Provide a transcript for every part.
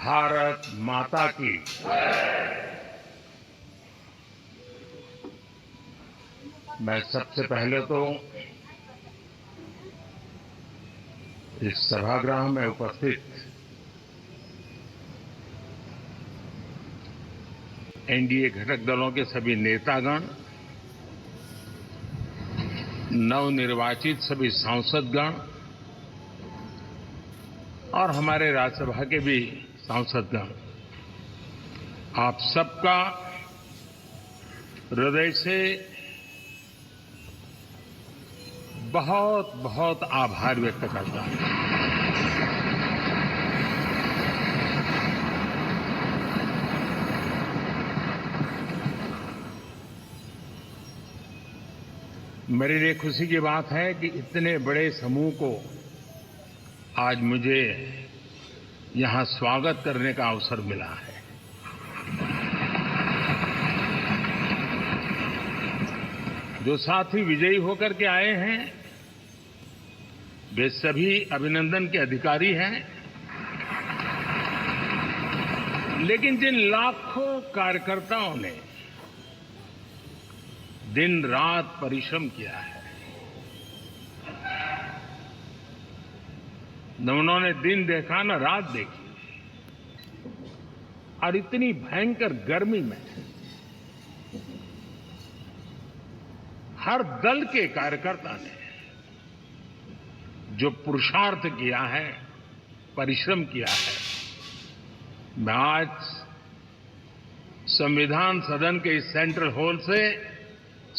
भारत माता की। मैं सबसे पहले तो इस सभागृह में उपस्थित एनडीए घटक दलों के सभी नेतागण, नवनिर्वाचित सभी सांसदगण और हमारे राज्यसभा के भी सांसदगण, आप सबका हृदय से बहुत बहुत आभार व्यक्त करता हूं। मेरे लिए खुशी की बात है कि इतने बड़े समूह को आज मुझे यहां स्वागत करने का अवसर मिला है। जो साथी विजयी होकर के आए हैं वे सभी अभिनंदन के अधिकारी हैं, लेकिन जिन लाखों कार्यकर्ताओं ने दिन रात परिश्रम किया है, न उन्होंने दिन देखा न रात देखी, और इतनी भयंकर गर्मी में हर दल के कार्यकर्ता ने जो पुरुषार्थ किया है, परिश्रम किया है, मैं आज संविधान सदन के इस सेंट्रल हॉल से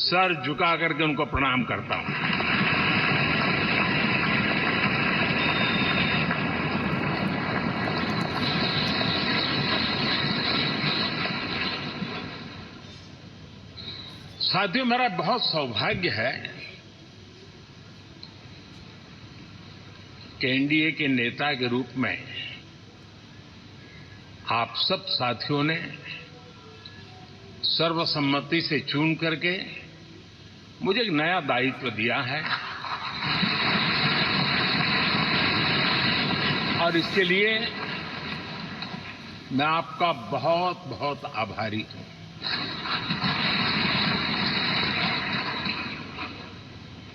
सर झुका करके उनको प्रणाम करता हूं। साथियों, मेरा बहुत सौभाग्य है कि एनडीए के नेता के रूप में आप सब साथियों ने सर्वसम्मति से चुन करके मुझे एक नया दायित्व दिया है, और इसके लिए मैं आपका बहुत बहुत आभारी हूं।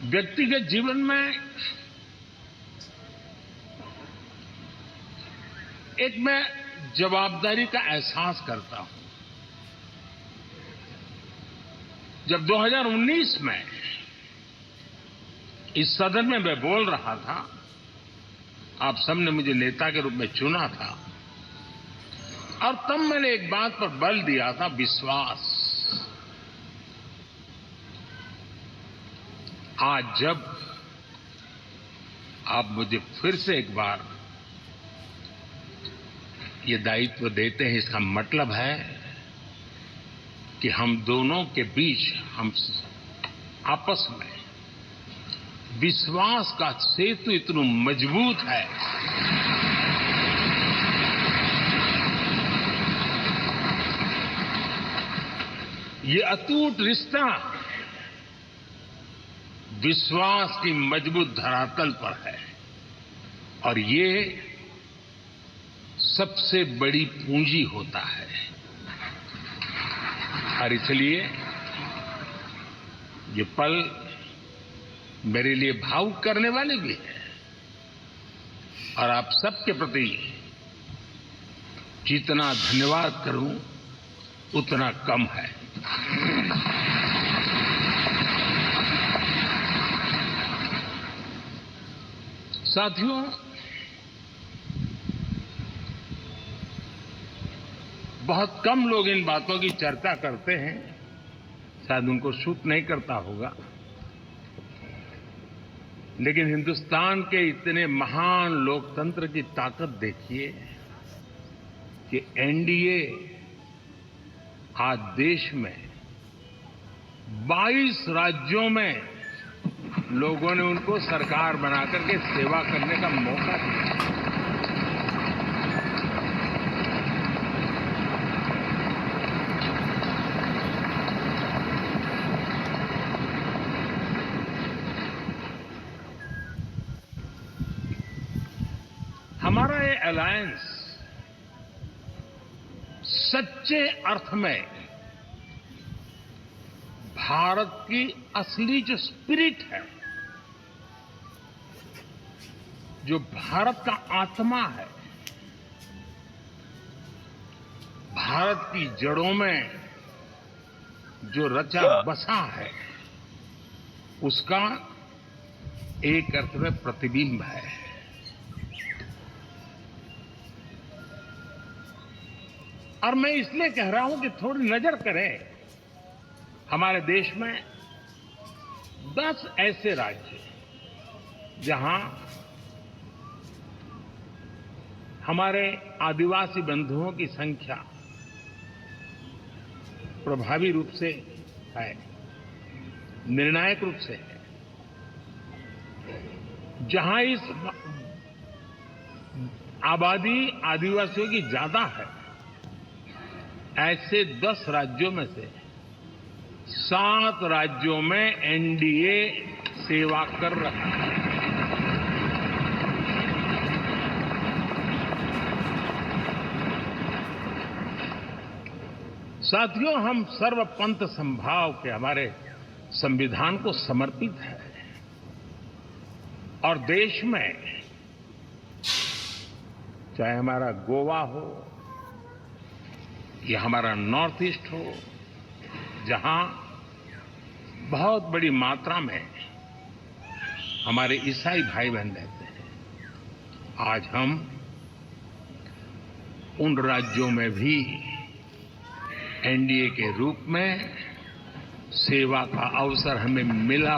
व्यक्तिगत जीवन में एक मैं जवाबदारी का एहसास करता हूं। जब 2019 में इस सदन में मैं बोल रहा था, आप सबने मुझे नेता के रूप में चुना था, और तब मैंने एक बात पर बल दिया था, विश्वास। आज जब आप मुझे फिर से एक बार ये दायित्व देते हैं, इसका मतलब है कि हम दोनों के बीच, हम आपस में विश्वास का सेतु इतना मजबूत है ये अटूट रिश्ता विश्वास की मजबूत धरातल पर है, और ये सबसे बड़ी पूंजी होता है। और इसलिए ये पल मेरे लिए भावुक करने वाले भी हैं, और आप सबके प्रति जितना धन्यवाद करूं उतना कम है। साथियों, बहुत कम लोग इन बातों की चर्चा करते हैं, शायद उनको सूट नहीं करता होगा, लेकिन हिंदुस्तान के इतने महान लोकतंत्र की ताकत देखिए कि एनडीए आज देश में 22 राज्यों में लोगों ने उनको सरकार बनाकर के सेवा करने का मौका दिया। हमारा ये अलायंस सच्चे अर्थ में भारत की असली जो स्पिरिट है, जो भारत का आत्मा है, भारत की जड़ों में जो रचा बसा है, उसका एक अर्थ में प्रतिबिंब है। और मैं इसलिए कह रहा हूं कि थोड़ी नजर करें, हमारे देश में 10 ऐसे राज्य जहां हमारे आदिवासी बंधुओं की संख्या प्रभावी रूप से है, निर्णायक रूप से है, जहां इस आबादी आदिवासियों की ज्यादा है, ऐसे 10 राज्यों में से 7 राज्यों में एनडीए सेवा कर रहा है। साथियों, हम सर्वपंथ संभाव के हमारे संविधान को समर्पित है और देश में चाहे हमारा गोवा हो या हमारा नॉर्थ ईस्ट हो, जहां बहुत बड़ी मात्रा में हमारे ईसाई भाई बहन रहते हैं, आज हम उन राज्यों में भी एनडीए के रूप में सेवा का अवसर हमें मिला।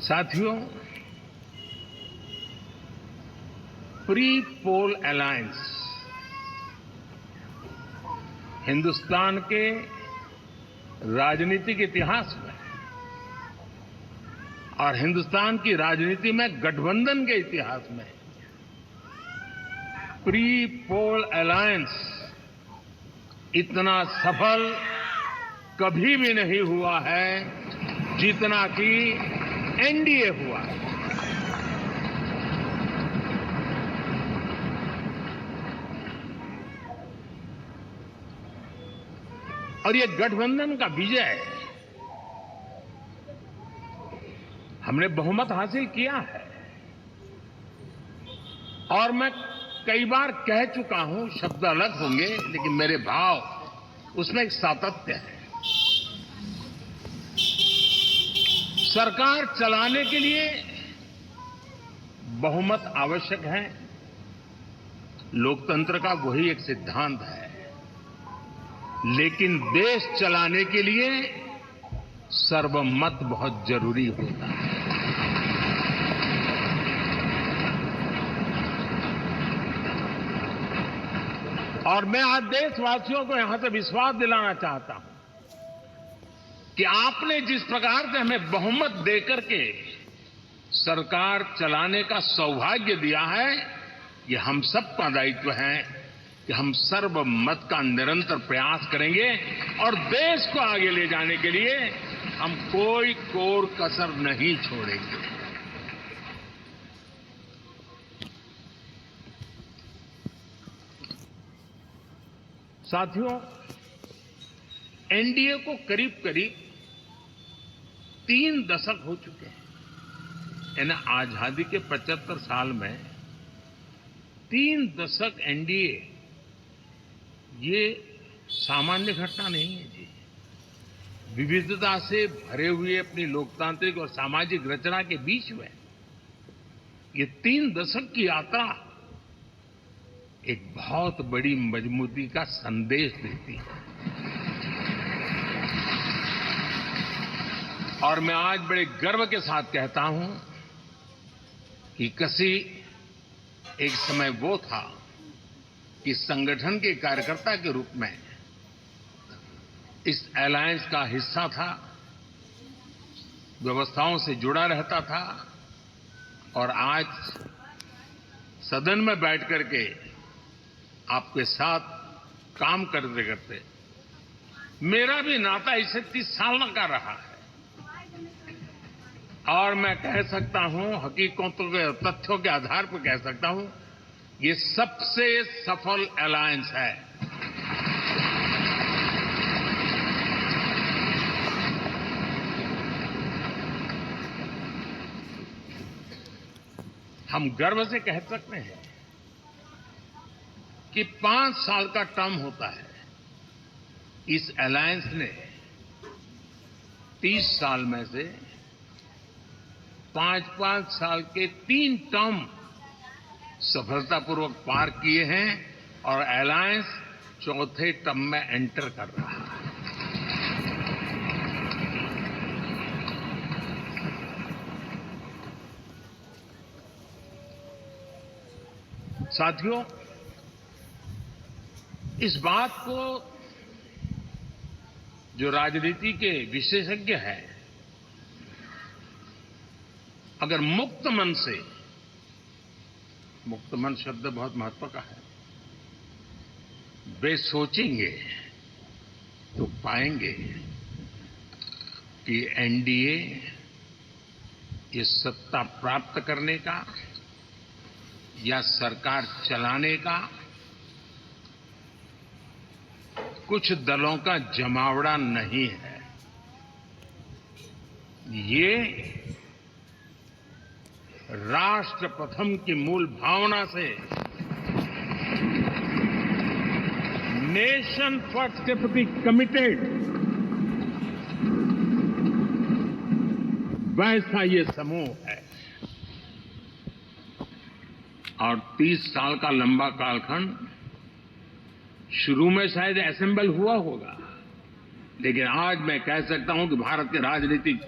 साथियों, प्री पोल अलायंस हिंदुस्तान के राजनीतिक इतिहास में और हिंदुस्तान की राजनीति में गठबंधन के इतिहास में प्री पोल अलायंस इतना सफल कभी भी नहीं हुआ है जितना कि एनडीए हुआ है। और ये गठबंधन का विजय, हमने बहुमत हासिल किया है और मैं कई बार कह चुका हूं, शब्द अलग होंगे लेकिन मेरे भाव उसमें एक सातत्य है। सरकार चलाने के लिए बहुमत आवश्यक है, लोकतंत्र का वही एक सिद्धांत है, लेकिन देश चलाने के लिए सर्वमत बहुत जरूरी होता है। और मैं आज देशवासियों को यहां से विश्वास दिलाना चाहता हूं कि आपने जिस प्रकार से हमें बहुमत देकर के सरकार चलाने का सौभाग्य दिया है, ये हम सबका दायित्व है कि हम सर्वमत का निरंतर प्रयास करेंगे और देश को आगे ले जाने के लिए हम कोई कोर कसर नहीं छोड़ेंगे। साथियों, एनडीए को करीब करीब 3 दशक हो चुके हैं। यानी आजादी के 75 साल में 3 दशक एनडीए, ये सामान्य घटना नहीं है जी। विविधता से भरे हुए अपनी लोकतांत्रिक और सामाजिक रचना के बीच में ये 3 दशक की यात्रा एक बहुत बड़ी मजबूती का संदेश देती है। और मैं आज बड़े गर्व के साथ कहता हूं कि किसी एक समय वो था कि संगठन के कार्यकर्ता के रूप में इस अलायंस का हिस्सा था, व्यवस्थाओं से जुड़ा रहता था और आज सदन में बैठ करके आपके साथ काम करते करते मेरा भी नाता इससे 30 साल का रहा है। और मैं कह सकता हूं, हकीकतों के तथ्यों के आधार पर कह सकता हूं, ये सबसे सफल अलायंस है। हम गर्व से कह सकते हैं कि 5 साल का टर्म होता है। इस अलायंस ने 30 साल में से 5-5 साल के 3 टर्म सफलतापूर्वक पार किए हैं और अलायंस चौथे टर्म में एंटर कर रहा है। साथियों, इस बात को जो राजनीति के विशेषज्ञ हैं, अगर मुक्त मन से, मुक्त मन शब्द बहुत महत्व का है, वे सोचेंगे तो पाएंगे कि एनडीए ये सत्ता प्राप्त करने का या सरकार चलाने का कुछ दलों का जमावड़ा नहीं है। ये राष्ट्र प्रथम की मूल भावना से, नेशन फर्स्ट के प्रति कमिटेड, वैसा ये समूह है। और 30 साल का लंबा कालखंड शुरू में शायद असेंबल हुआ होगा, लेकिन आज मैं कह सकता हूं कि भारत के राजनीतिक